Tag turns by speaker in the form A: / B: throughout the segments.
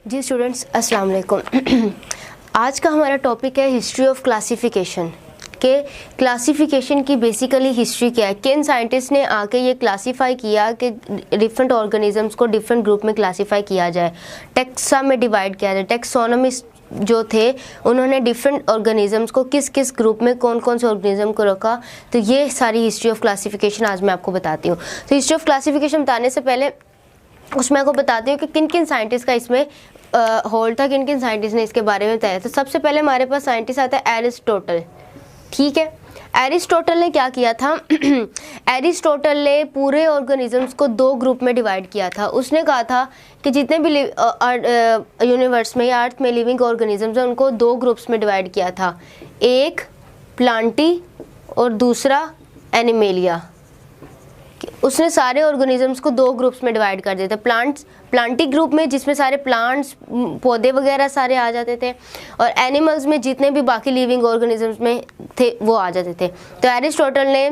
A: जी students, अस्सलाम वालेकुम। आज का हमारा टॉपिक है हिस्ट्री ऑफ क्लासिफिकेशन। के क्लासिफिकेशन की बेसिकली हिस्ट्री क्या है, किन साइंटिस्ट ने आके ये क्लासीफाई किया कि डिफरेंट ऑर्गेनिजम्स को डिफरेंट ग्रुप में क्लासीफाई किया जाए, टेक्सा में डिवाइड किया जाए। टेक्सोनोमिस्ट जो थे उन्होंने डिफरेंट ऑर्गेनिजम्स को किस किस ग्रुप में कौन कौन से ऑर्गेनिज्म को रखा। तो ये सारी हिस्ट्री ऑफ क्लासिफिकेशन आज मैं आपको बताती हूँ। तो हिस्ट्री ऑफ क्लासिफिकेशन बताने से पहले उसमें आपको बताती हूँ कि किन किन साइंटिस्ट का इसमें होल्ड था, किन किन साइंटिस्ट ने इसके बारे में बताया। तो सबसे पहले हमारे पास साइंटिस्ट आता है एरिस्टोटल। ठीक है, एरिस्टोटल ने क्या किया था? एरिस्टोटल ने पूरे ऑर्गेनिजम्स को दो ग्रुप में डिवाइड किया था। उसने कहा था कि जितने भी यूनिवर्स में या अर्थ में लिविंग ऑर्गेनिजम्स हैं उनको दो ग्रुप्स में डिवाइड किया था, एक प्लांटी और दूसरा एनिमेलिया। उसने सारे ऑर्गेनिजम्स को दो ग्रुप्स में डिवाइड कर दिए थे। प्लांटी ग्रुप में जिसमें सारे प्लांट्स पौधे वगैरह सारे आ जाते थे, और एनिमल्स में जितने भी बाकी लिविंग ऑर्गेनिजम्स में थे वो आ जाते थे। तो एरिस्टोटल ने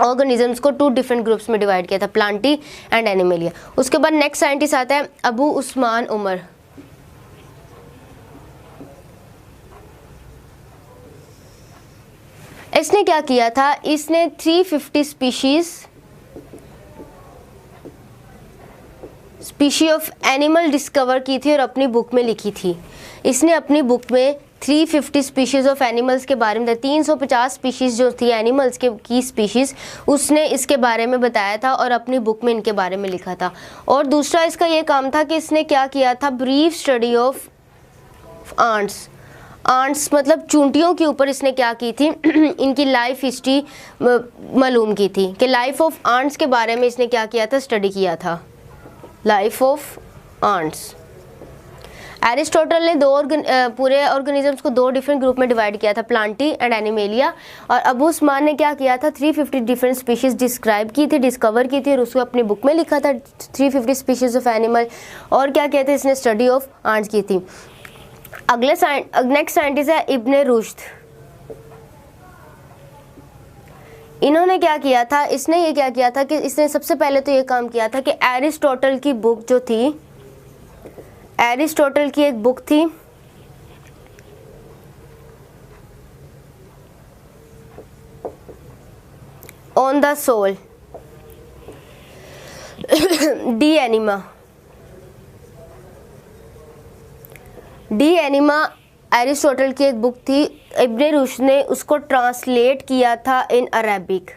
A: ऑर्गेनिजम्स को टू डिफरेंट ग्रुप्स में डिवाइड किया था, प्लांटी एंड एनिमेलिया। उसके बाद नेक्स्ट साइंटिस्ट आता है अबू उस्मान उमर। इसने क्या किया था? इसने 350 स्पीशी ऑफ एनिमल डिस्कवर की थी और अपनी बुक में लिखी थी। इसने अपनी बुक में 350 स्पीशीज़ ऑफ एनिमल्स के बारे में, 350 स्पीशीज़ जो थी एनिमल्स के की स्पीशीज़, उसने इसके बारे में बताया था और अपनी बुक में इनके बारे में लिखा था। और दूसरा इसका ये काम था कि इसने क्या किया था? ब्रीफ स्टडी ऑफ आंट्स मतलब चूंटियों के ऊपर इसने क्या की थी? इनकी लाइफ हिस्ट्री मालूम की थी कि लाइफ ऑफ आंट्स के बारे में इसने क्या किया था? स्टडी किया था, लाइफ ऑफ आंट्स। एरिस्टोटल ने पूरे ऑर्गेनिजम्स को दो डिफरेंट ग्रुप में डिवाइड किया था, प्लांटी एंड एनिमेलिया। और अबू उस्मान ने क्या किया था? 350 डिफरेंट स्पीशीज डिस्क्राइब की थी, डिस्कवर की थी और उसको अपनी बुक में लिखा था, 350 स्पीशीज ऑफ एनिमल। और क्या कहते हैं, इसने स्टडी ऑफ आंट्स की थी। नेक्स्ट साइंटिस्ट है इब्ने रुश्द। इन्होंने क्या किया था? इसने ये क्या किया था कि इसने सबसे पहले तो ये काम किया था कि एरिस्टोटल की बुक जो थी, एरिस्टोटल की एक बुक थी on the soul De Anima Aristotle की एक बुक थी। इब्ने रुश्द ने उसको ट्रांसलेट किया था इन अरेबिक।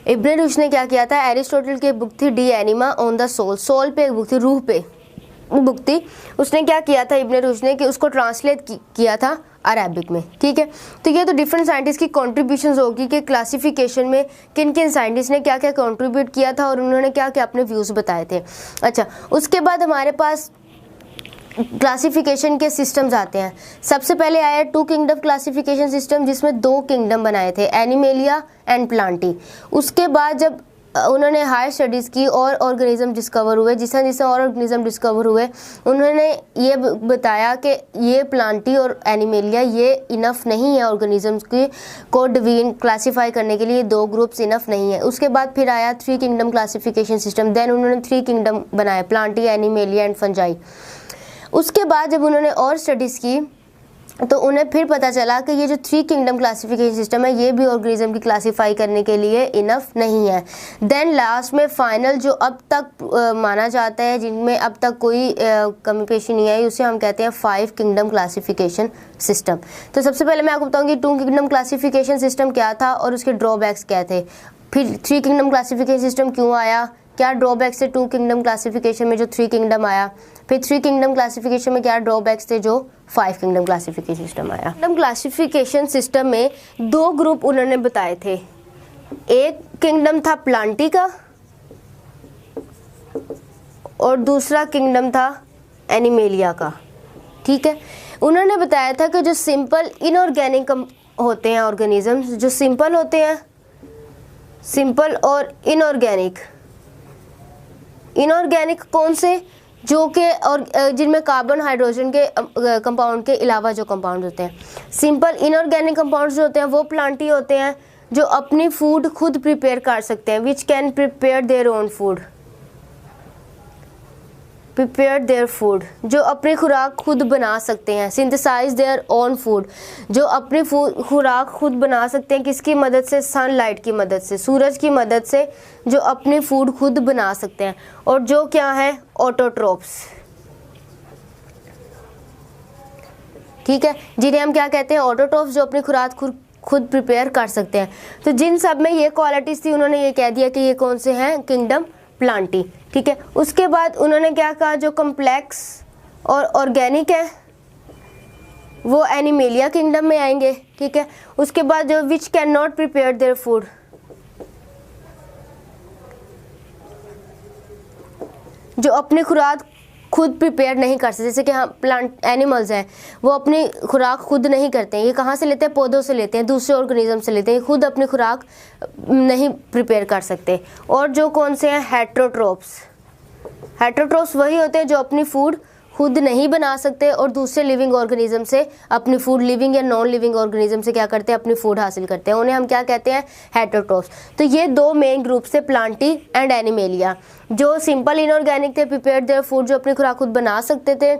A: इब्ने रुश्द ने क्या किया था? एरिस्टोटल की एक बुक थी De Anima on the soul, soul पे एक बुक थी, रूह पे बुक थी। उसने क्या किया था इब्ने रुश्द ने कि उसको ट्रांसलेट किया था अरेबिक में। ठीक है, तो ये तो डिफरेंट साइंटिस्ट की कॉन्ट्रीब्यूशंस होगी कि क्लासिफिकेशन में किन किन साइंटिस्ट ने क्या क्या कंट्रीब्यूट किया था और उन्होंने क्या क्या अपने व्यूज़ बताए थे। अच्छा, उसके बाद हमारे पास क्लासिफिकेशन के सिस्टम्स आते हैं। सबसे पहले आया टू किंगडम क्लासिफिकेशन सिस्टम, जिसमें दो किंगडम बनाए थे, एनिमेलिया एंड प्लांटी। उसके बाद जब उन्होंने हायर स्टडीज़ की और ऑर्गेनिज्म डिस्कवर हुए, जिस जिससे और ऑर्गेनिज्म डिस्कवर हुए, उन्होंने ये बताया कि ये प्लांटी और एनिमेलिया ये इनफ नहीं है ऑर्गेनिजम्स की को डिवीजन क्लासीफाई करने के लिए, दो ग्रुप्स इनफ नहीं है। उसके बाद फिर आया three kingdom classification system. Then उन्होंने थ्री किंगडम बनाए, प्लांटी, एनिमेलिया एंड फंजाई। उसके बाद जब उन्होंने और स्टडीज़ की तो उन्हें फिर पता चला कि ये जो थ्री किंगडम क्लासिफिकेशन सिस्टम है ये भी ऑर्गेनिज्म की क्लासीफाई करने के लिए इनफ नहीं है। देन लास्ट में फाइनल जो अब तक माना जाता है, जिनमें अब तक कोई कमी पेशी नहीं आई, उसे हम कहते हैं फाइव किंगडम क्लासिफिकेशन सिस्टम। तो सबसे पहले मैं आपको बताऊंगी टू किंगडम क्लासिफिकेशन सिस्टम क्या था और उसके ड्रॉबैक्स क्या थे, फिर थ्री किंगडम क्लासिफिकेशन सिस्टम क्यों आया, क्या ड्रॉबैक्स थे टू किंगडम क्लासिफिकेशन में जो थ्री किंगडम आया, फिर थ्री किंगडम क्लासिफिकेशन में क्या ड्रॉबैक्स थे जो फाइव किंगडम क्लासिफिकेशन सिस्टम आया। किंगडम क्लासिफिकेशन सिस्टम में दो ग्रुप उन्होंने बताए थे, एक किंगडम था प्लांटी का और दूसरा किंगडम था एनिमेलिया का। ठीक है, उन्होंने बताया था कि जो सिंपल इनऑर्गेनिक होते हैं ऑर्गेनिजम्स, जो सिंपल होते हैं, सिंपल और इनऑर्गेनिक। इनऑर्गेनिक कौन से? जो कि और जिनमें कार्बन हाइड्रोजन के कंपाउंड के अलावा जो कंपाउंड होते हैं। सिंपल इनऑर्गेनिक कंपाउंड्स जो होते हैं वो प्लांटी होते हैं, जो अपनी फूड खुद प्रिपेयर कर सकते हैं, which can prepare their own food, prepare their food, जो अपनी खुराक खुद बना सकते हैं, सिंथेसाइज देयर ओन फूड, जो अपनी खुराक खुद बना सकते हैं, किसकी मदद से, सनलाइट की मदद से, सूरज की मदद से, जो अपनी फूड खुद बना सकते हैं। और जो क्या है, ऑटोट्रोप्स, ठीक है, जिन्हें हम क्या कहते हैं, ऑटोट्रोप्स, जो अपनी खुराक खुद प्रिपेयर कर सकते हैं। तो जिन सब में ये क्वालिटीज थी उन्होंने ये कह दिया कि ये कौन से हैं, किंगडम प्लांटी, ठीक है। उसके बाद उन्होंने क्या कहा, जो कॉम्प्लेक्स और ऑर्गेनिक है वो एनिमेलिया किंगडम में आएंगे, ठीक है। उसके बाद जो which can not prepare their food, जो अपनी खुराक खुद प्रिपेयर नहीं कर सकते, जैसे कि हाँ प्लांट एनिमल्स हैं वो अपनी खुराक खुद नहीं करते हैं, ये कहाँ से लेते हैं, पौधों से लेते हैं, दूसरे ऑर्गेनिज्म से लेते हैं, खुद अपनी खुराक नहीं प्रिपेयर कर सकते। और जो कौन से हैं, हेट्रोट्रोप्स, हेट्रोट्रोप्स वही होते हैं जो अपनी फूड खुद नहीं बना सकते और दूसरे लिविंग ऑर्गेनिज्म से अपनी फूड, लिविंग या नॉन लिविंग ऑर्गेनिज्म से क्या करते हैं, अपनी फूड हासिल करते हैं, उन्हें हम क्या कहते हैं, हेट्रोट्रोप्स। तो ये दो मेन ग्रुप से, प्लांटी एंड एनिमेलिया। जो सिंपल इनऑर्गेनिक थे, प्रिपेयर देयर फूड, जो अपनी खुराक खुद बना सकते थे,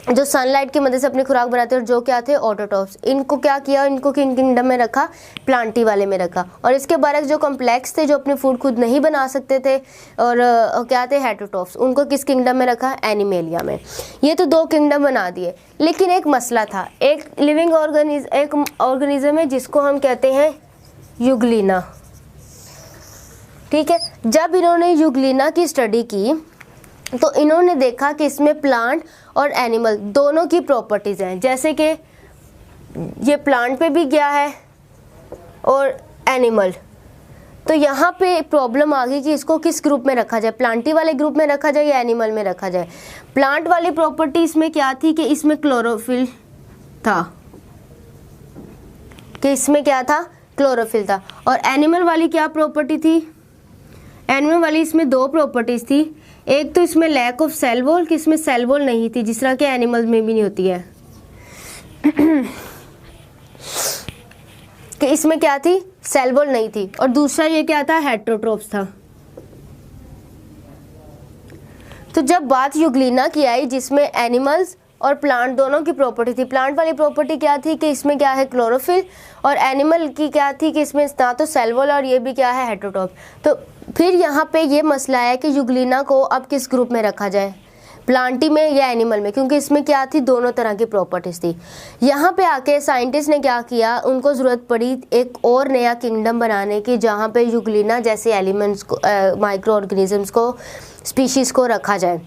A: जो सनलाइट की मदद से अपनी खुराक बनाते हैं, और जो क्या थे, ऑटोट्रोप्स। इनको क्या किया, इनको किंगडम में रखा, प्लांटी वाले में रखा। और इसके बारे जो कॉम्प्लेक्स थे, जो अपनी फूड खुद नहीं बना सकते थे, और क्या थे, हेट्रोट्रोप्स, उनको किस किंगडम में रखा, एनिमेलिया में। ये तो दो किंगडम बना दिए, लेकिन एक मसला था। एक लिविंग ऑर्गेनिज्म है जिसको हम कहते हैं यूग्लिना, ठीक है। जब इन्होंने यूग्लिना की स्टडी की तो इन्होंने देखा कि इसमें प्लांट और एनिमल दोनों की प्रॉपर्टीज़ हैं, जैसे कि ये प्लांट पे भी गया है और एनिमल। तो यहाँ पे प्रॉब्लम आ गई कि इसको किस ग्रुप में रखा जाए, प्लांटी वाले ग्रुप में रखा जाए या एनिमल में रखा जाए। प्लांट वाली प्रॉपर्टी इसमें क्या थी कि इसमें क्लोरोफिल था, कि इसमें क्या था, क्लोरोफिल था। और एनिमल वाली क्या प्रॉपर्टी थी, एनिमल वाली इसमें दो प्रॉपर्टीज़ थी। एक तो इसमें लैक ऑफ सेल वॉल, कि इसमें सेल वॉल नहीं थी, जिस तरह के एनिमल्स में भी नहीं होती है कि इसमें क्या थी, सेल वॉल नहीं थी। और दूसरा ये क्या था, हेट्रोट्रोप्स था। तो जब बात यूग्लिना की आई, जिसमें एनिमल्स और प्लांट दोनों की प्रॉपर्टी थी, प्लांट वाली प्रॉपर्टी क्या थी कि इसमें क्या है, क्लोरोफिल, और एनिमल की क्या थी कि इसमें ना तो सेल वॉल और ये भी क्या है, हेट्रोट्रोप। तो फिर यहाँ पे ये मसला है कि यूग्लिना को अब किस ग्रुप में रखा जाए, प्लांटी में या एनिमल में, क्योंकि इसमें क्या थी, दोनों तरह की प्रॉपर्टीज थी। यहाँ पे आके साइंटिस्ट ने क्या किया, उनको ज़रूरत पड़ी एक और नया किंगडम बनाने की, जहाँ पे यूग्लिना जैसे एलिमेंट्स को, माइक्रो ऑर्गेनिजम्स को, स्पीशीज़ को रखा जाए।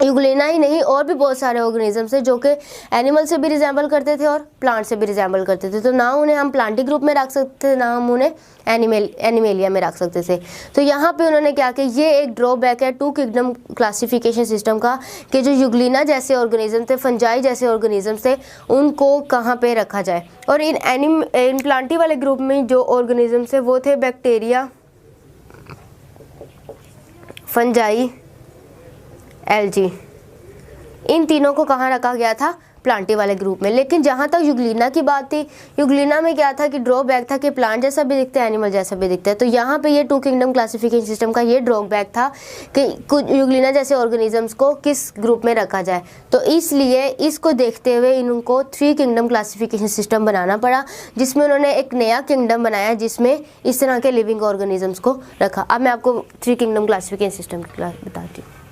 A: यूग्लिना ही नहीं, और भी बहुत सारे ऑर्गेनिजम्स हैं जो कि एनिमल से भी रिजेंबल करते थे और प्लांट से भी रिजेंबल करते थे। तो ना उन्हें हम प्लांटी ग्रुप में रख सकते थे, ना हम उन्हें एनिमेलिया में रख सकते थे। तो यहाँ पे उन्होंने क्या किया, ये एक ड्रॉबैक है टू किंगडम क्लासिफिकेशन सिस्टम का, कि जो यूग्लिना जैसे ऑर्गेनिज्म थे, फंजाई जैसे ऑर्गेनिजम्स थे, उनको कहाँ पे रखा जाए। और इन प्लांटी वाले ग्रुप में जो ऑर्गेनिजम्स थे वो थे बैक्टीरिया, फंजाई, एल्गी। इन तीनों को कहाँ रखा गया था, प्लांटी वाले ग्रुप में। लेकिन जहाँ तक यूग्लिना की बात थी, यूग्लिना में क्या था कि ड्रॉबैक था कि प्लांट जैसा भी दिखता है, एनिमल जैसा भी दिखता है। तो यहाँ पे ये टू किंगडम क्लासिफिकेशन सिस्टम का ये ड्रॉबैक था कि कुछ यूग्लिना जैसे ऑर्गेनिजम्स को किस ग्रुप में रखा जाए। तो इसलिए इसको देखते हुए इनको थ्री किंगडम क्लासिफिकेशन सिस्टम बनाना पड़ा, जिसमें उन्होंने एक नया किंगडम बनाया जिसमें इस तरह के लिविंग ऑर्गेनिजम्स को रखा। अब मैं आपको थ्री किंगडम क्लासिफिकेशन सिस्टम की क्लास बताती हूँ।